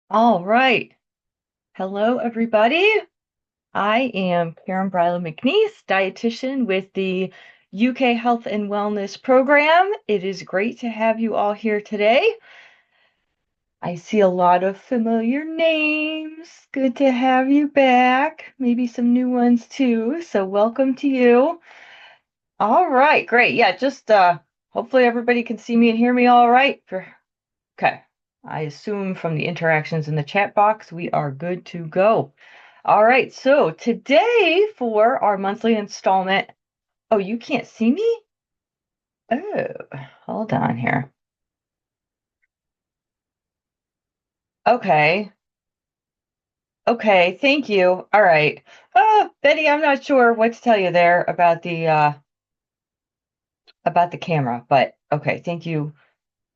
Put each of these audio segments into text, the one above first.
All right. Hello, everybody. I am Bryla McNees, dietitian with the UK Health and Wellness Program. It is great to have you all here today. I see a lot of familiar names. Good to have you back. Maybe some new ones too. So welcome to you. All right, great. Yeah, just hopefully everybody can see me and hear me all right. Okay. I assume from the interactions in the chat box, we are good to go. All right. So today for our monthly installment. Oh, you can't see me? Oh, hold on here. Okay. Okay. Thank you. All right. Betty, I'm not sure what to tell you there about the camera, but okay. Thank you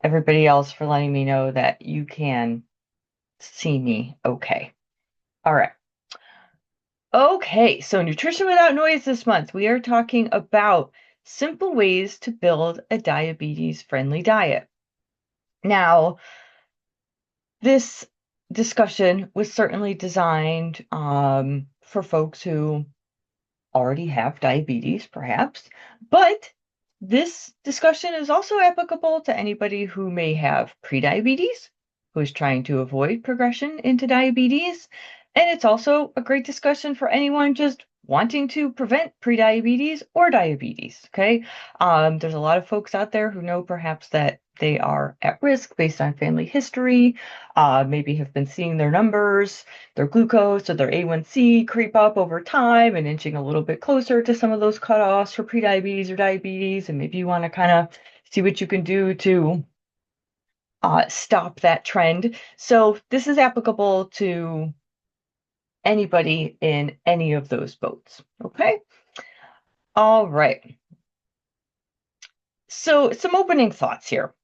everybody else for letting me know that you can see me. Okay. All right. Okay, so Nutrition Without Noise this month, we are talking about simple ways to build a diabetes-friendly diet. Now, this discussion was certainly designed for folks who already have diabetes, perhaps, but this discussion is also applicable to anybody who may have prediabetes, who is trying to avoid progression into diabetes. And it's also a great discussion for anyone just wanting to prevent prediabetes or diabetes. Okay. There's a lot of folks out there who know perhaps that they are at risk based on family history, maybe have been seeing their numbers, their glucose or their A1C creep up over time and inching a little bit closer to some of those cutoffs for prediabetes or diabetes. And maybe you want to kind of see what you can do to stop that trend. So this is applicable to anybody in any of those boats. Okay. All right. So some opening thoughts here.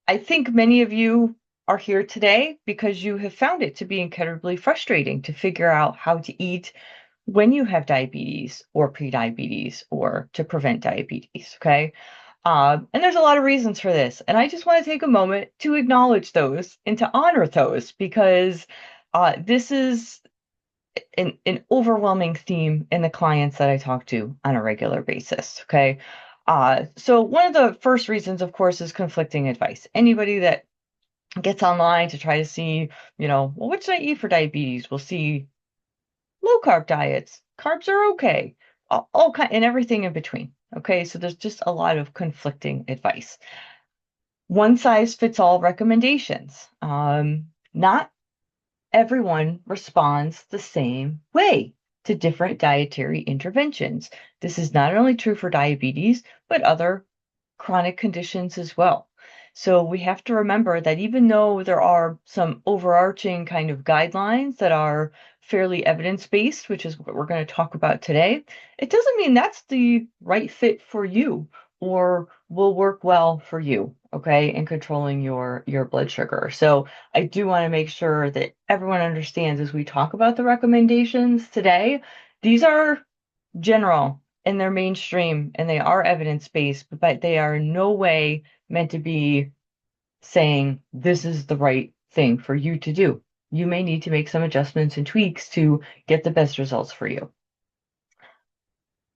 I think many of you are here today because you have found it to be incredibly frustrating to figure out how to eat when you have diabetes or prediabetes or to prevent diabetes. Okay. And there's a lot of reasons for this. And I just want to take a moment to acknowledge those and to honor those because this is an overwhelming theme in the clients that I talk to on a regular basis. Okay. So one of the first reasons, of course, is conflicting advice. Anybody that gets online to try to see, well, what should I eat for diabetes? We'll see low carb diets. Carbs are okay. All kind and everything in between. Okay, so there's just a lot of conflicting advice. One size fits all recommendations. Not everyone responds the same way to different dietary interventions. This is not only true for diabetes, but other chronic conditions as well. So we have to remember that even though there are some overarching kind of guidelines that are fairly evidence-based, which is what we're going to talk about today, it doesn't mean that's the right fit for you or will work well for you, okay, in controlling your blood sugar. So I do want to make sure that everyone understands as we talk about the recommendations today, these are general and they're mainstream and they are evidence-based, but they are in no way meant to be saying this is the right thing for you to do. You may need to make some adjustments and tweaks to get the best results for you.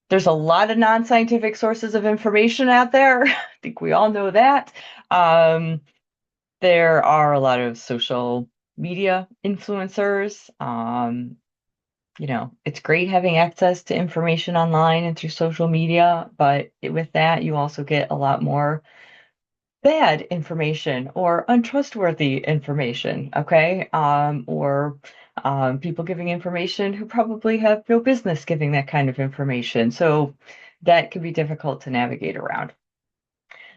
There's a lot of non-scientific sources of information out there. I think we all know that. There are a lot of social media influencers. It's great having access to information online and through social media, but with that, you also get a lot more bad information or untrustworthy information, okay? Or people giving information who probably have no business giving that kind of information. So that can be difficult to navigate around.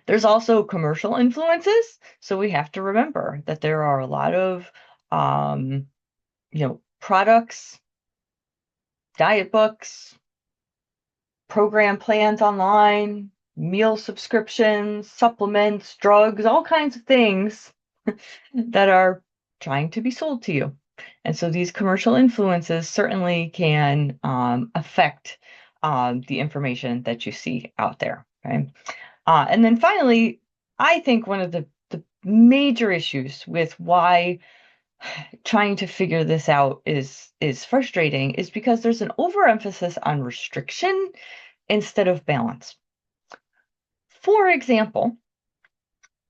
There's also commercial influences. So we have to remember that there are a lot of, products, diet books, program plans online, meal subscriptions, supplements, drugs, all kinds of things that are trying to be sold to you. And so these commercial influences certainly can affect the information that you see out there. Okay. And then finally, I think one of the major issues with why trying to figure this out is frustrating is because there's an overemphasis on restriction instead of balance. For example,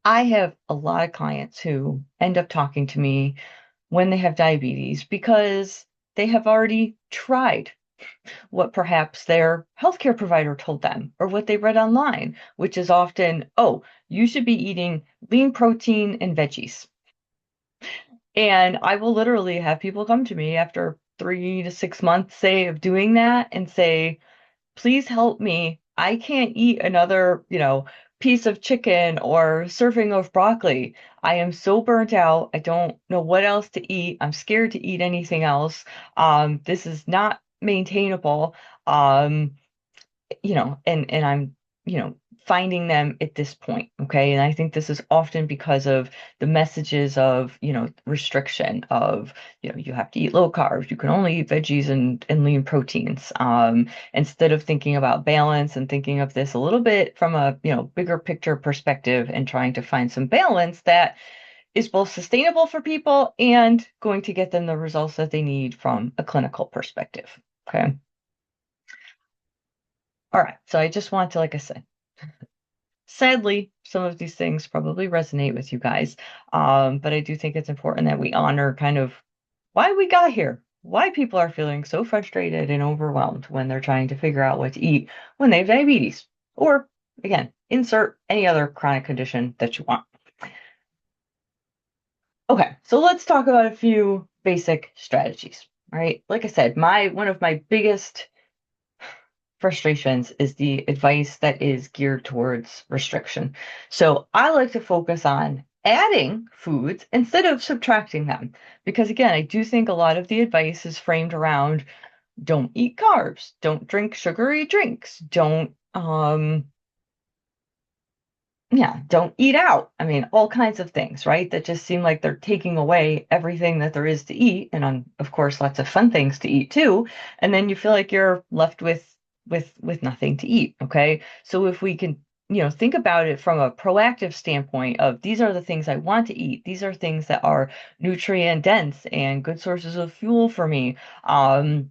I have a lot of clients who end up talking to me when they have diabetes because they have already tried what perhaps their healthcare provider told them or what they read online, which is often, oh, you should be eating lean protein and veggies. And I will literally have people come to me after 3 to 6 months, say, of doing that and say, please help me. I can't eat another, piece of chicken or serving of broccoli. I am so burnt out. I don't know what else to eat. I'm scared to eat anything else. This is not maintainable. Um, and I'm, finding them at this point. Okay. And I think this is often because of the messages of, restriction of, you have to eat low carbs, you can only eat veggies and lean proteins. Instead of thinking about balance and thinking of this a little bit from a, bigger picture perspective and trying to find some balance that is both sustainable for people and going to get them the results that they need from a clinical perspective. Okay. All right. So I just want to, like I said, sadly, some of these things probably resonate with you guys. But I do think it's important that we honor kind of why we got here, why people are feeling so frustrated and overwhelmed when they're trying to figure out what to eat when they have diabetes. Or, again, insert any other chronic condition that you want. Okay, so let's talk about a few basic strategies. All right. Like I said, one of my biggest frustrations is the advice that is geared towards restriction. So I like to focus on adding foods instead of subtracting them. Because again, I do think a lot of the advice is framed around don't eat carbs, don't drink sugary drinks, don't eat out. I mean, all kinds of things, right? That just seem like they're taking away everything that there is to eat, and of course, lots of fun things to eat too. And then you feel like you're left with nothing to eat. Okay, so if we can, think about it from a proactive standpoint of these are the things I want to eat. These are things that are nutrient dense and good sources of fuel for me. And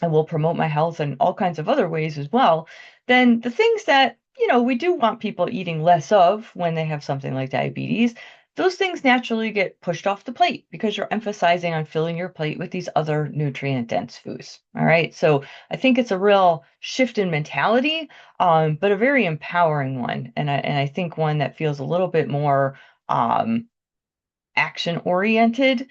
will promote my health in all kinds of other ways as well, then the things that, we do want people eating less of when they have something like diabetes, those things naturally get pushed off the plate because you're emphasizing on filling your plate with these other nutrient dense foods. All right. So I think it's a real shift in mentality, but a very empowering one. And I think one that feels a little bit more, action oriented,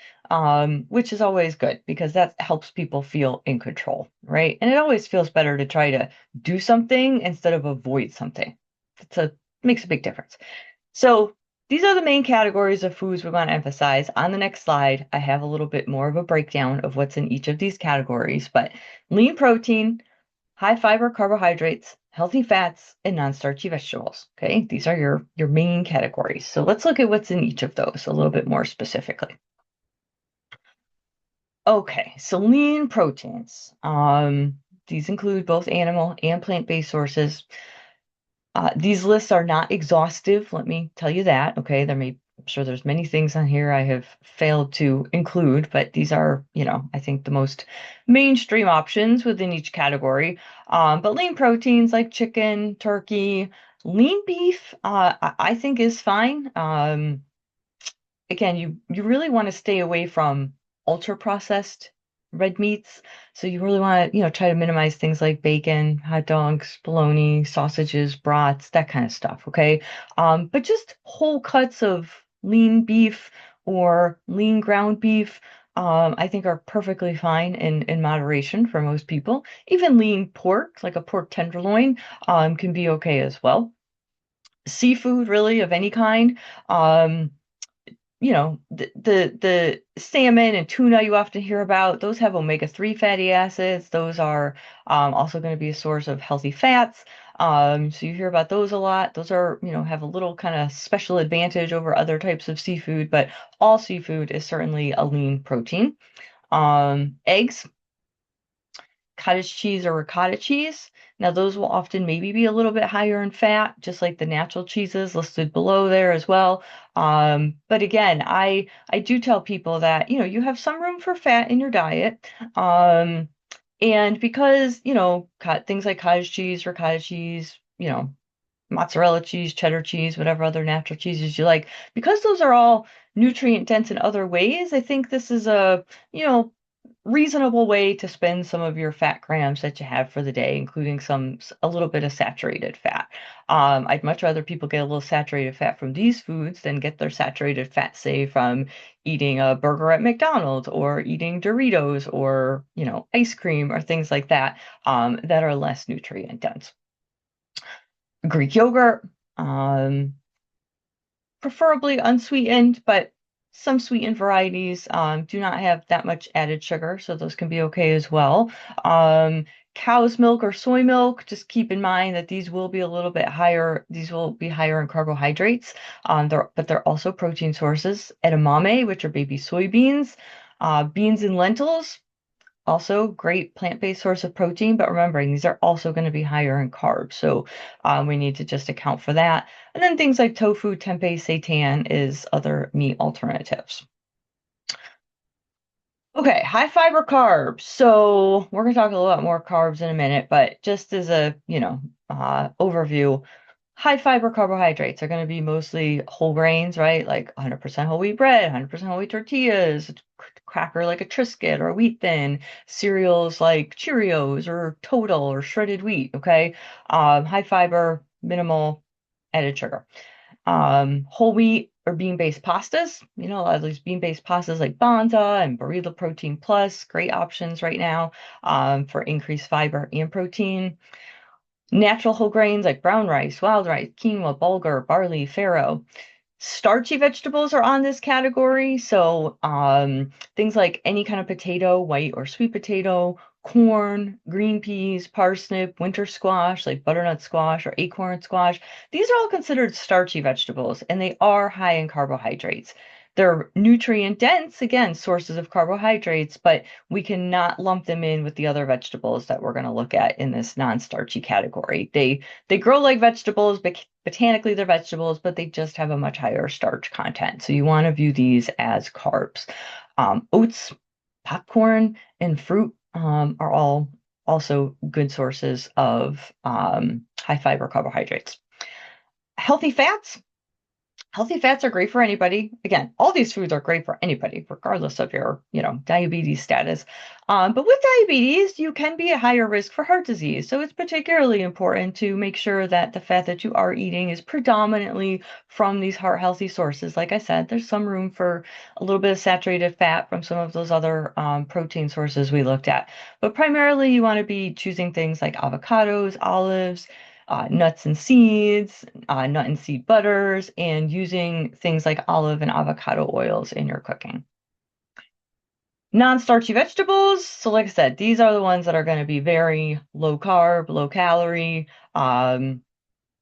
which is always good because that helps people feel in control, right? And it always feels better to try to do something instead of avoid something. Makes a big difference. So these are the main categories of foods we want to emphasize. On the next slide, I have a little bit more of a breakdown of what's in each of these categories, but lean protein, high fiber carbohydrates, healthy fats, and non-starchy vegetables. Okay, these are your main categories. So let's look at what's in each of those a little bit more specifically. Okay, so lean proteins. These include both animal and plant-based sources. These lists are not exhaustive, let me tell you that. Okay, I'm sure there's many things on here I have failed to include, but these are, I think the most mainstream options within each category. But lean proteins like chicken, turkey, lean beef, I think is fine. Again, you really want to stay away from ultra processed red meats. So you really want to, try to minimize things like bacon, hot dogs, bologna, sausages, brats, that kind of stuff. Okay. But just whole cuts of lean beef or lean ground beef, I think are perfectly fine in moderation for most people. Even lean pork, like a pork tenderloin, can be okay as well. Seafood, really, of any kind. The salmon and tuna you often hear about, those have omega-3 fatty acids. Those are also going to be a source of healthy fats. So you hear about those a lot. Those are, have a little kind of special advantage over other types of seafood, but all seafood is certainly a lean protein. Eggs, cottage cheese or ricotta cheese. Now, those will often maybe be a little bit higher in fat, just like the natural cheeses listed below there as well. But again, I do tell people that, you have some room for fat in your diet. And because, things like cottage cheese, ricotta cheese, mozzarella cheese, cheddar cheese, whatever other natural cheeses you like, because those are all nutrient dense in other ways, I think this is a, reasonable way to spend some of your fat grams that you have for the day, including a little bit of saturated fat. I'd much rather people get a little saturated fat from these foods than get their saturated fat, say, from eating a burger at McDonald's or eating Doritos or, ice cream or things like that, that are less nutrient dense. Greek yogurt, um, preferably unsweetened, but some sweetened varieties do not have that much added sugar, so those can be okay as well. Cow's milk or soy milk, just keep in mind that these will be a little bit higher. These will be higher in carbohydrates, but they're also protein sources. Edamame, which are baby soybeans, beans and lentils, also great plant-based source of protein, but remembering these are also going to be higher in carbs. So we need to just account for that. And then things like tofu, tempeh, seitan is other meat alternatives. Okay, high fiber carbs. So we're going to talk a little bit more carbs in a minute, but just as a, overview, high fiber carbohydrates are going to be mostly whole grains, right? Like 100% whole wheat bread, 100% whole wheat tortillas, cracker like a Triscuit or wheat thin, cereals like Cheerios or Total or shredded wheat, okay? High fiber, minimal added sugar. Whole wheat or bean-based pastas, a lot of these bean-based pastas like Banza and Bryla Protein Plus, great options right now for increased fiber and protein. Natural whole grains like brown rice, wild rice, quinoa, bulgur, barley, farro. Starchy vegetables are on this category. So things like any kind of potato, white or sweet potato, corn, green peas, parsnip, winter squash, like butternut squash or acorn squash. These are all considered starchy vegetables, and they are high in carbohydrates. They're nutrient dense, again, sources of carbohydrates, but we cannot lump them in with the other vegetables that we're going to look at in this non-starchy category. They grow like vegetables, but botanically they're vegetables, but they just have a much higher starch content. So you want to view these as carbs. Oats, popcorn, and fruit are all also good sources of high fiber carbohydrates. Healthy fats. Healthy fats are great for anybody. Again, all these foods are great for anybody, regardless of your, diabetes status. But with diabetes, you can be at higher risk for heart disease. So it's particularly important to make sure that the fat that you are eating is predominantly from these heart healthy sources. Like I said, there's some room for a little bit of saturated fat from some of those other protein sources we looked at. But primarily, you want to be choosing things like avocados, olives, nuts and seeds, nut and seed butters, and using things like olive and avocado oils in your cooking. Non-starchy vegetables. So like I said, these are the ones that are going to be very low carb, low calorie.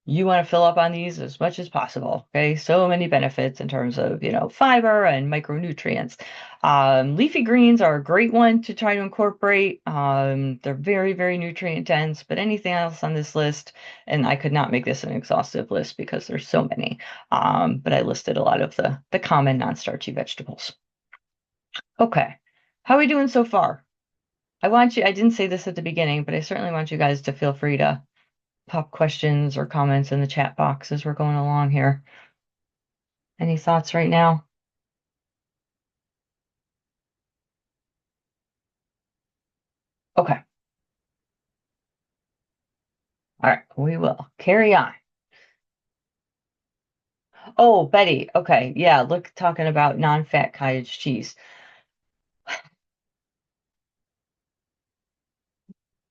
You want to fill up on these as much as possible. Okay, so many benefits in terms of, fiber and micronutrients. Leafy greens are a great one to try to incorporate. They're very, very nutrient dense, but anything else on this list, and I could not make this an exhaustive list because there's so many. But I listed a lot of the common non-starchy vegetables. Okay, how are we doing so far? I didn't say this at the beginning, but I certainly want you guys to feel free to pop questions or comments in the chat box as we're going along here. Any thoughts right now? Okay. All right, we will carry on. Oh, Betty. Okay. Yeah, look, talking about non-fat cottage cheese.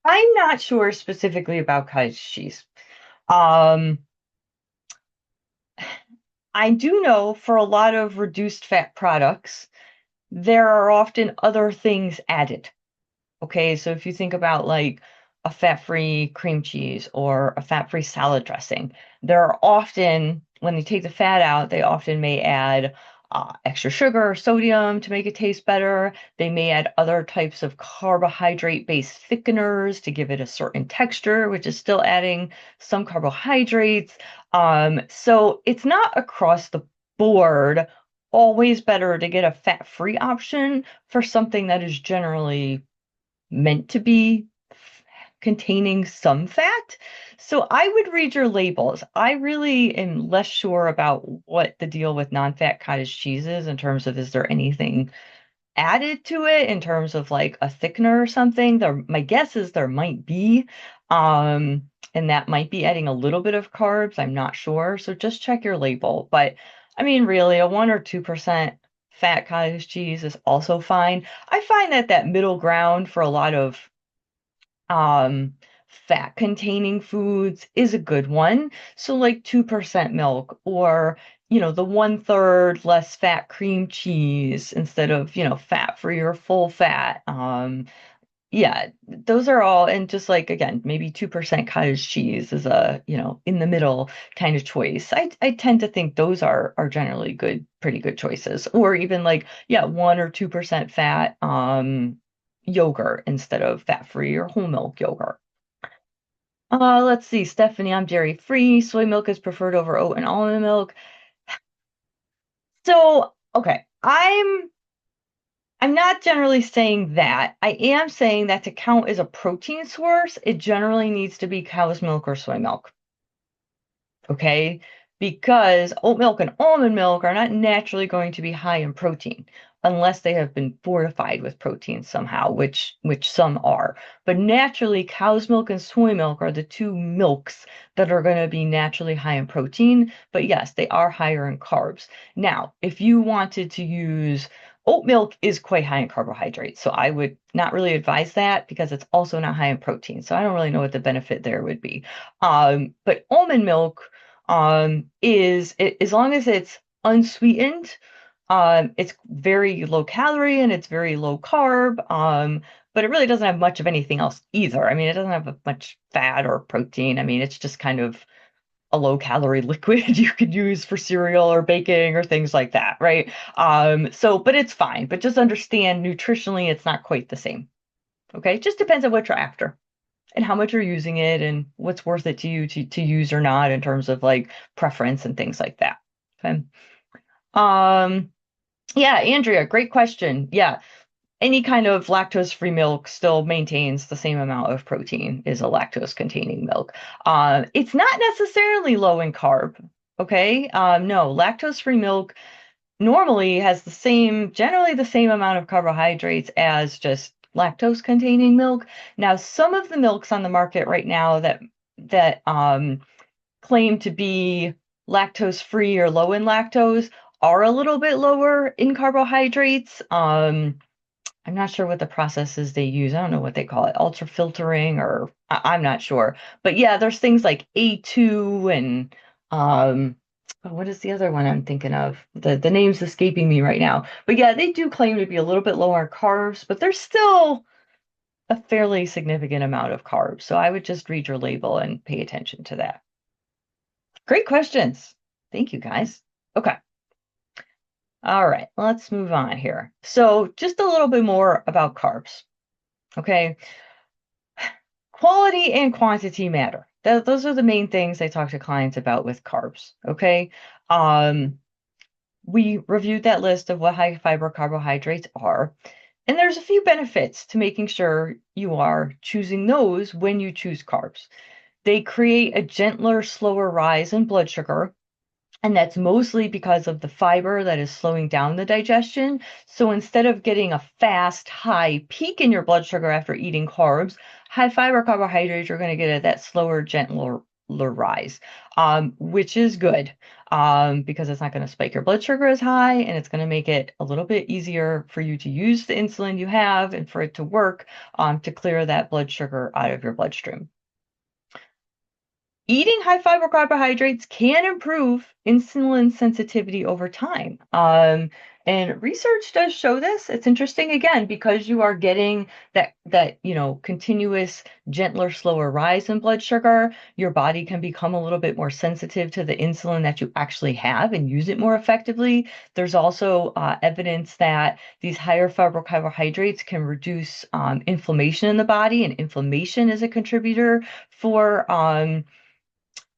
I'm not sure specifically about cottage cheese. Um, I do know for a lot of reduced fat products, there are often other things added. Okay, so if you think about like a fat-free cream cheese or a fat-free salad dressing, there are often, when they take the fat out, they often may add extra sugar or sodium to make it taste better. They may add other types of carbohydrate-based thickeners to give it a certain texture, which is still adding some carbohydrates. So it's not across the board always better to get a fat-free option for something that is generally meant to be containing some fat. So I would read your labels. I really am less sure about what the deal with non-fat cottage cheese is in terms of is there anything added to it in terms of like a thickener or something. My guess is there might be, um, and that might be adding a little bit of carbs. I'm not sure. So just check your label. But I mean, really, a 1 or 2% fat cottage cheese is also fine. I find that that middle ground for a lot of um, fat containing foods is a good one. So like 2% milk or, the 1/3 less fat cream cheese instead of, fat free or full fat. Yeah, those are all, and just like again, maybe 2% cottage cheese is a, in the middle kind of choice. I tend to think those are generally good, pretty good choices. Or even like, yeah, 1 or 2% fat yogurt instead of fat-free or whole milk yogurt. Let's see, Stephanie, I'm dairy free. Soy milk is preferred over oat and almond milk. So, okay, I'm not generally saying that. I am saying that to count as a protein source, it generally needs to be cow's milk or soy milk. Okay? Because oat milk and almond milk are not naturally going to be high in protein unless they have been fortified with protein somehow, which some are. But naturally, cow's milk and soy milk are the two milks that are going to be naturally high in protein. But yes, they are higher in carbs. Now, if you wanted to use oat milk is quite high in carbohydrates, so I would not really advise that because it's also not high in protein. So I don't really know what the benefit there would be. But almond milk as long as it's unsweetened, it's very low calorie and it's very low carb. But it really doesn't have much of anything else either. I mean, it doesn't have much fat or protein. I mean, it's just kind of a low calorie liquid you could use for cereal or baking or things like that, right? But it's fine. But just understand nutritionally, it's not quite the same. Okay, it just depends on what you're after and how much you're using it and what's worth it to you to use or not in terms of like preference and things like that. Okay. Um, yeah, Andrea, great question. Yeah, any kind of lactose-free milk still maintains the same amount of protein as a lactose-containing milk. It's not necessarily low in carb. Okay. No, lactose-free milk normally has generally the same amount of carbohydrates as just lactose containing milk. Now, some of the milks on the market right now that claim to be lactose free or low in lactose are a little bit lower in carbohydrates. I'm not sure what the process is they use. I don't know what they call it, ultra filtering, or I'm not sure. But yeah, there's things like A2 and what is the other one I'm thinking of? The name's escaping me right now. But yeah, they do claim to be a little bit lower in carbs, but there's still a fairly significant amount of carbs. So I would just read your label and pay attention to that. Great questions. Thank you, guys. Okay. All right, let's move on here. So just a little bit more about carbs. Okay. Quality and quantity matter. Those are the main things I talk to clients about with carbs. Okay. We reviewed that list of what high fiber carbohydrates are, and there's a few benefits to making sure you are choosing those when you choose carbs. They create a gentler, slower rise in blood sugar, and that's mostly because of the fiber that is slowing down the digestion. So instead of getting a fast, high peak in your blood sugar after eating carbs, high fiber carbohydrates, you're going to get that slower, gentler rise, which is good because it's not going to spike your blood sugar as high, and it's going to make it a little bit easier for you to use the insulin you have and for it to work to clear that blood sugar out of your bloodstream. Eating high fiber carbohydrates can improve insulin sensitivity over time. And research does show this. It's interesting again because you are getting that continuous gentler, slower rise in blood sugar, your body can become a little bit more sensitive to the insulin that you actually have and use it more effectively. There's also evidence that these higher fiber carbohydrates can reduce inflammation in the body, and inflammation is a contributor for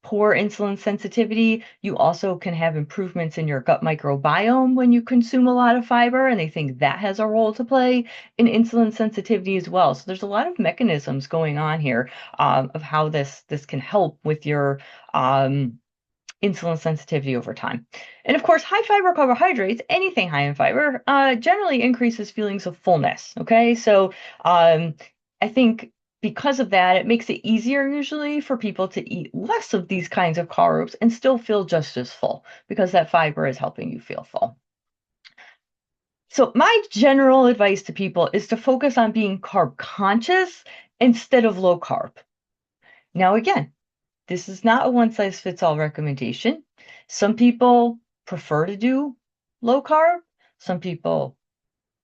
poor insulin sensitivity. You also can have improvements in your gut microbiome when you consume a lot of fiber, and they think that has a role to play in insulin sensitivity as well. So there's a lot of mechanisms going on here of how this can help with your insulin sensitivity over time. And of course, high fiber carbohydrates, anything high in fiber, generally increases feelings of fullness. Okay, so I think because of that, it makes it easier usually for people to eat less of these kinds of carbs and still feel just as full because that fiber is helping you feel full. So, my general advice to people is to focus on being carb conscious instead of low carb. Now, again, this is not a one size fits all recommendation. Some people prefer to do low carb. Some people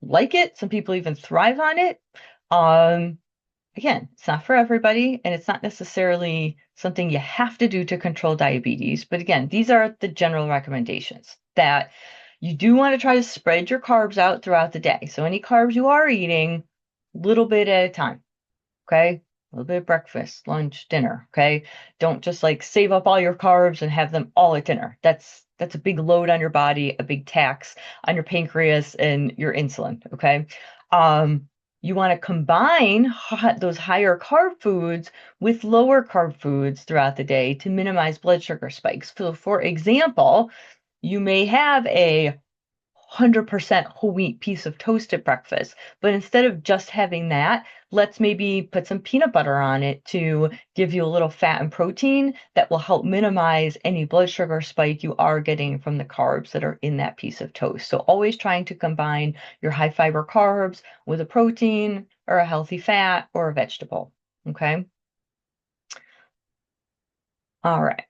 like it. Some people even thrive on it. Um, Again, it's not for everybody, and it's not necessarily something you have to do to control diabetes. But again, these are the general recommendations that you do want to try to spread your carbs out throughout the day. So any carbs you are eating, little bit at a time. Okay. A little bit of breakfast, lunch, dinner. Okay. Don't just like save up all your carbs and have them all at dinner. That's a big load on your body, a big tax on your pancreas and your insulin. Okay. Um, you want to combine those higher carb foods with lower carb foods throughout the day to minimize blood sugar spikes. So, for example, you may have a 100% whole wheat piece of toast at breakfast. But instead of just having that, let's maybe put some peanut butter on it to give you a little fat and protein that will help minimize any blood sugar spike you are getting from the carbs that are in that piece of toast. So always trying to combine your high fiber carbs with a protein or a healthy fat or a vegetable. Okay. All right.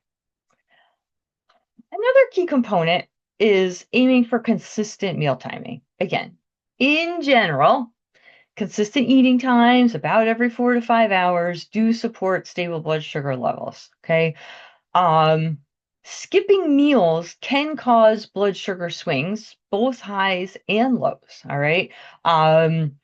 Another key component is aiming for consistent meal timing. Again, in general, consistent eating times, about every 4 to 5 hours, do support stable blood sugar levels. Okay. Um, Skipping meals can cause blood sugar swings, both highs and lows. All right. Um,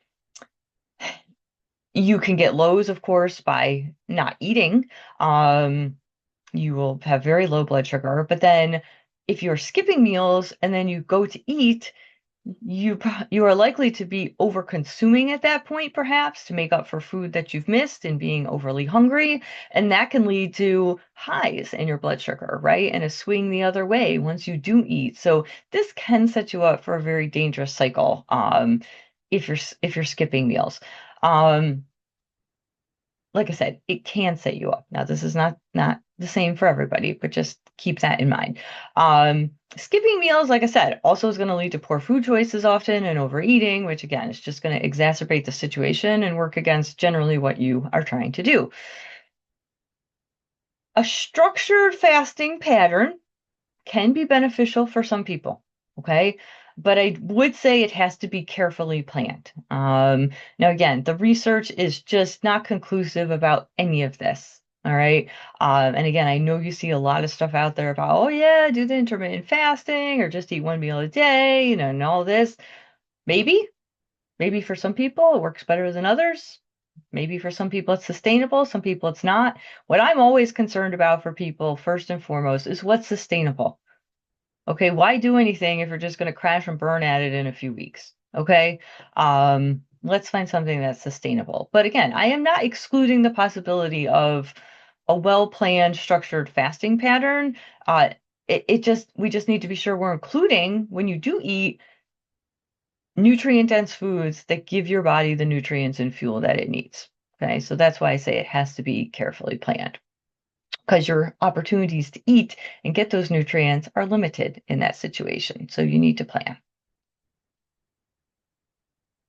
you can get lows, of course, by not eating. You will have very low blood sugar. But then if you're skipping meals and then you go to eat, you are likely to be over consuming at that point, perhaps to make up for food that you've missed and being overly hungry. And that can lead to highs in your blood sugar, right? And a swing the other way once you do eat. So this can set you up for a very dangerous cycle if you're skipping meals. Um, like I said, it can set you up. Now, this is not the same for everybody, but just keep that in mind. Skipping meals, like I said, also is going to lead to poor food choices often and overeating, which again is just going to exacerbate the situation and work against generally what you are trying to do. A structured fasting pattern can be beneficial for some people, okay? But I would say it has to be carefully planned. Now, again, the research is just not conclusive about any of this, all right? And again, I know you see a lot of stuff out there about, oh, yeah, do the intermittent fasting or just eat one meal a day, and all this. Maybe for some people it works better than others. Maybe for some people it's sustainable, some people it's not. What I'm always concerned about for people, first and foremost, is what's sustainable. Okay, why do anything if you're just going to crash and burn at it in a few weeks? Okay, let's find something that's sustainable. But again, I am not excluding the possibility of a well-planned, structured fasting pattern. We just need to be sure we're including when you do eat nutrient-dense foods that give your body the nutrients and fuel that it needs. Okay, so that's why I say it has to be carefully planned because your opportunities to eat and get those nutrients are limited in that situation. So you need to plan.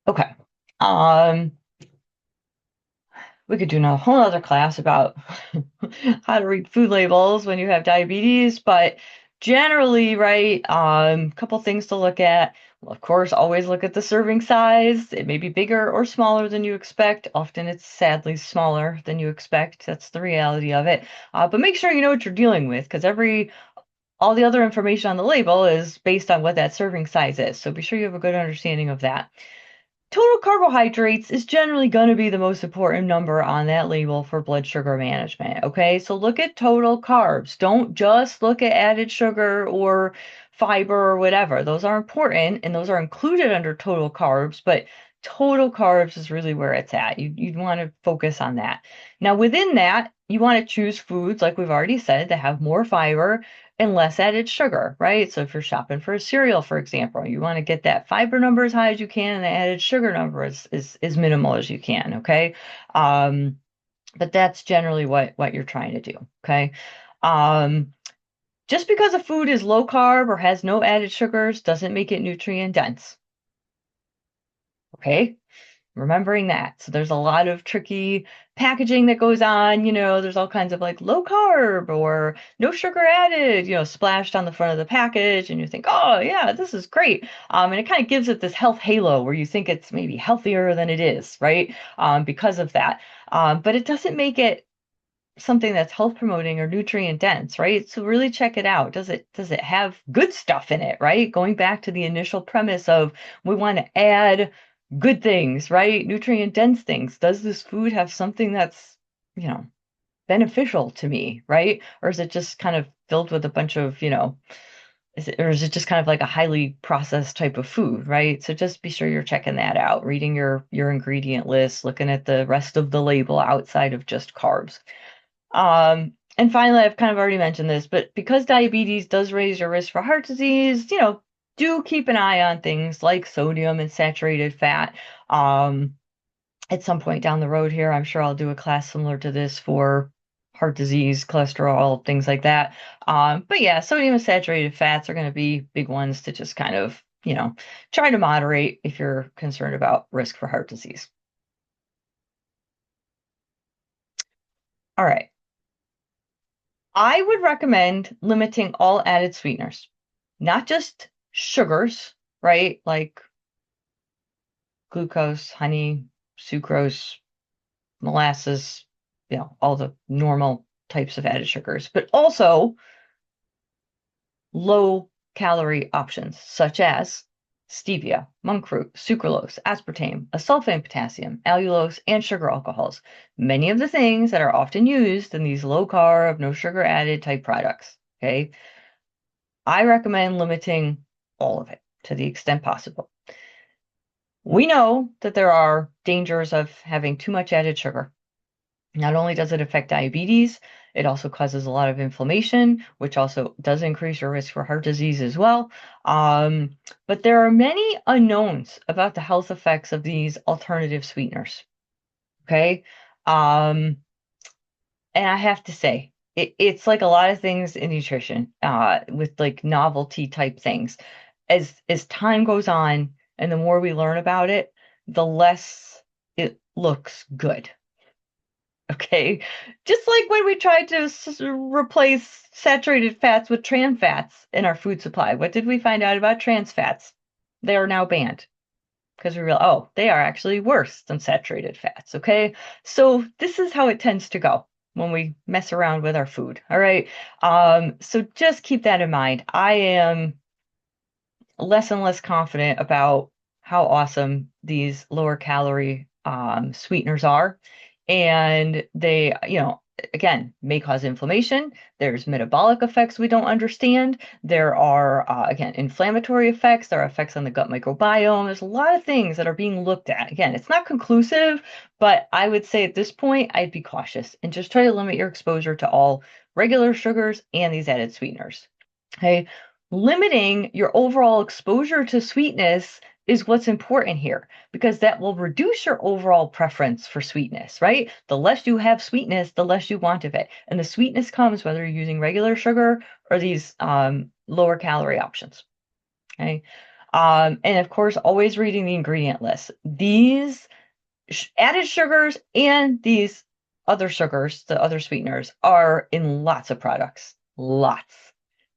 Okay. Um, we could do a whole other class about how to read food labels when you have diabetes, but generally, right, couple things to look at. Well, of course, always look at the serving size. It may be bigger or smaller than you expect. Often it's sadly smaller than you expect. That's the reality of it. But make sure you know what you're dealing with because all the other information on the label is based on what that serving size is. So be sure you have a good understanding of that. Total carbohydrates is generally going to be the most important number on that label for blood sugar management. Okay, so look at total carbs. Don't just look at added sugar or fiber or whatever. Those are important and those are included under total carbs, but total carbs is really where it's at. You'd want to focus on that. Now, within that, you want to choose foods, like we've already said, that have more fiber and less added sugar, right? So if you're shopping for a cereal, for example, you want to get that fiber number as high as you can and the added sugar number is minimal as you can, okay? But that's generally what you're trying to do, okay? Just because a food is low carb or has no added sugars doesn't make it nutrient dense, okay? Remembering that. So there's a lot of tricky packaging that goes on, there's all kinds of like low carb or no sugar added, splashed on the front of the package and you think, oh yeah, this is great. And it kind of gives it this health halo where you think it's maybe healthier than it is, right? Because of that. But it doesn't make it something that's health promoting or nutrient dense, right? So really check it out. Does it have good stuff in it, right? Going back to the initial premise of we want to add good things, right? Nutrient dense things. Does this food have something that's, beneficial to me, right? Or is it just kind of filled with a bunch of, is it just kind of like a highly processed type of food, right? So just be sure you're checking that out, reading your ingredient list, looking at the rest of the label outside of just carbs. And finally, I've kind of already mentioned this, but because diabetes does raise your risk for heart disease, do keep an eye on things like sodium and saturated fat. At some point down the road here, I'm sure I'll do a class similar to this for heart disease, cholesterol, things like that. But yeah, sodium and saturated fats are going to be big ones to just kind of, try to moderate if you're concerned about risk for heart disease. All right. I would recommend limiting all added sweeteners, not just sugars, right? Like glucose, honey, sucrose, molasses, all the normal types of added sugars, but also low calorie options such as stevia, monk fruit, sucralose, aspartame, acesulfame potassium, allulose, and sugar alcohols. Many of the things that are often used in these low carb, no sugar added type products. Okay. I recommend limiting all of it to the extent possible. We know that there are dangers of having too much added sugar. Not only does it affect diabetes, it also causes a lot of inflammation, which also does increase your risk for heart disease as well. But there are many unknowns about the health effects of these alternative sweeteners. Okay. And I have to say, it's like a lot of things in nutrition, with like novelty type things. As time goes on and the more we learn about it, the less it looks good. Okay. Just like when we tried to replace saturated fats with trans fats in our food supply. What did we find out about trans fats? They are now banned because we realized, oh, they are actually worse than saturated fats. Okay. So this is how it tends to go when we mess around with our food. All right. So just keep that in mind. I am less and less confident about how awesome these lower calorie sweeteners are. And they, again, may cause inflammation. There's metabolic effects we don't understand. There are, again, inflammatory effects. There are effects on the gut microbiome. There's a lot of things that are being looked at. Again, it's not conclusive, but I would say at this point, I'd be cautious and just try to limit your exposure to all regular sugars and these added sweeteners. Okay. Limiting your overall exposure to sweetness is what's important here because that will reduce your overall preference for sweetness, right? The less you have sweetness, the less you want of it. And the sweetness comes whether you're using regular sugar or these lower calorie options. Okay. And of course, always reading the ingredient list. These added sugars and these other sugars, the other sweeteners, are in lots of products. Lots.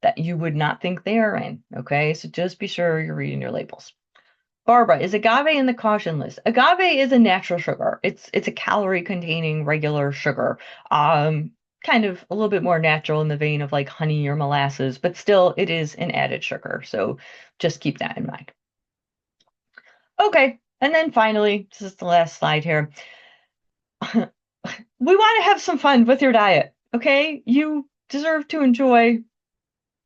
that you would not think they are in. Okay, so just be sure you're reading your labels. Barbara, is agave in the caution list? Agave is a natural sugar. It's a calorie containing regular sugar. Kind of a little bit more natural in the vein of like honey or molasses, but still it is an added sugar. So just keep that in mind. Okay, and then finally, this is the last slide here. We want to have some fun with your diet. Okay, you deserve to enjoy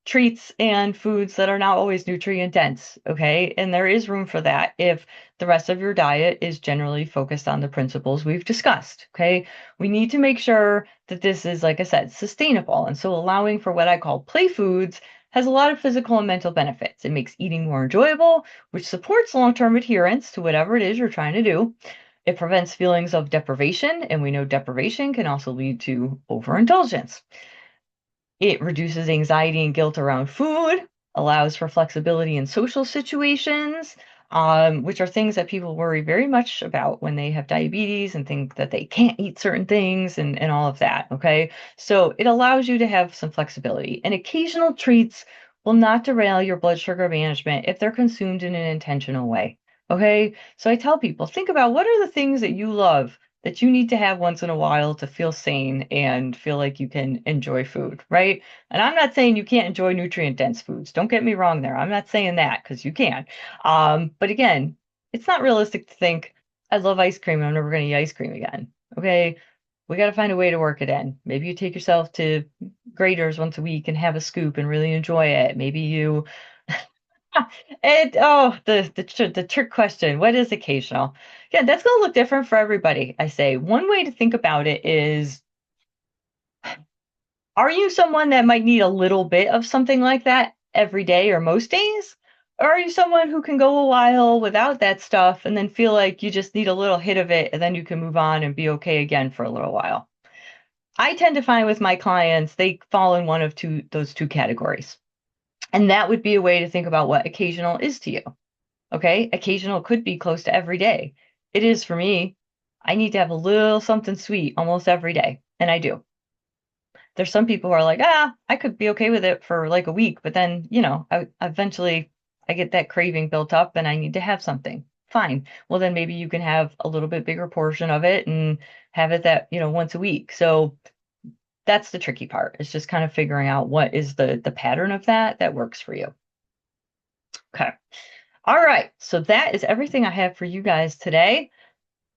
treats and foods that are not always nutrient dense, okay? And there is room for that if the rest of your diet is generally focused on the principles we've discussed, okay? We need to make sure that this is, like I said, sustainable. And so allowing for what I call play foods has a lot of physical and mental benefits. It makes eating more enjoyable, which supports long-term adherence to whatever it is you're trying to do. It prevents feelings of deprivation, and we know deprivation can also lead to overindulgence. It reduces anxiety and guilt around food, allows for flexibility in social situations, which are things that people worry very much about when they have diabetes and think that they can't eat certain things and all of that. Okay. So it allows you to have some flexibility. And occasional treats will not derail your blood sugar management if they're consumed in an intentional way. Okay. So I tell people, think about what are the things that you love that you need to have once in a while to feel sane and feel like you can enjoy food, right? And I'm not saying you can't enjoy nutrient dense foods. Don't get me wrong there. I'm not saying that because you can. But again, it's not realistic to think, I love ice cream. I'm never going to eat ice cream again. Okay. We got to find a way to work it in. Maybe you take yourself to Graders once a week and have a scoop and really enjoy it. Maybe you and oh, the trick question, what is occasional? Yeah, that's going to look different for everybody. I say one way to think about it is, are you someone that might need a little bit of something like that every day or most days? Or are you someone who can go a while without that stuff and then feel like you just need a little hit of it and then you can move on and be okay again for a little while? I tend to find with my clients, they fall in one of those two categories. And that would be a way to think about what occasional is to you. Okay. Occasional could be close to every day. It is for me. I need to have a little something sweet almost every day. And I do. There's some people who are like, I could be okay with it for like a week, but then, eventually I get that craving built up and I need to have something. Fine. Well, then maybe you can have a little bit bigger portion of it and have it that, once a week. So that's the tricky part. It's just kind of figuring out what is the pattern of that works for you. Okay. All right. So that is everything I have for you guys today.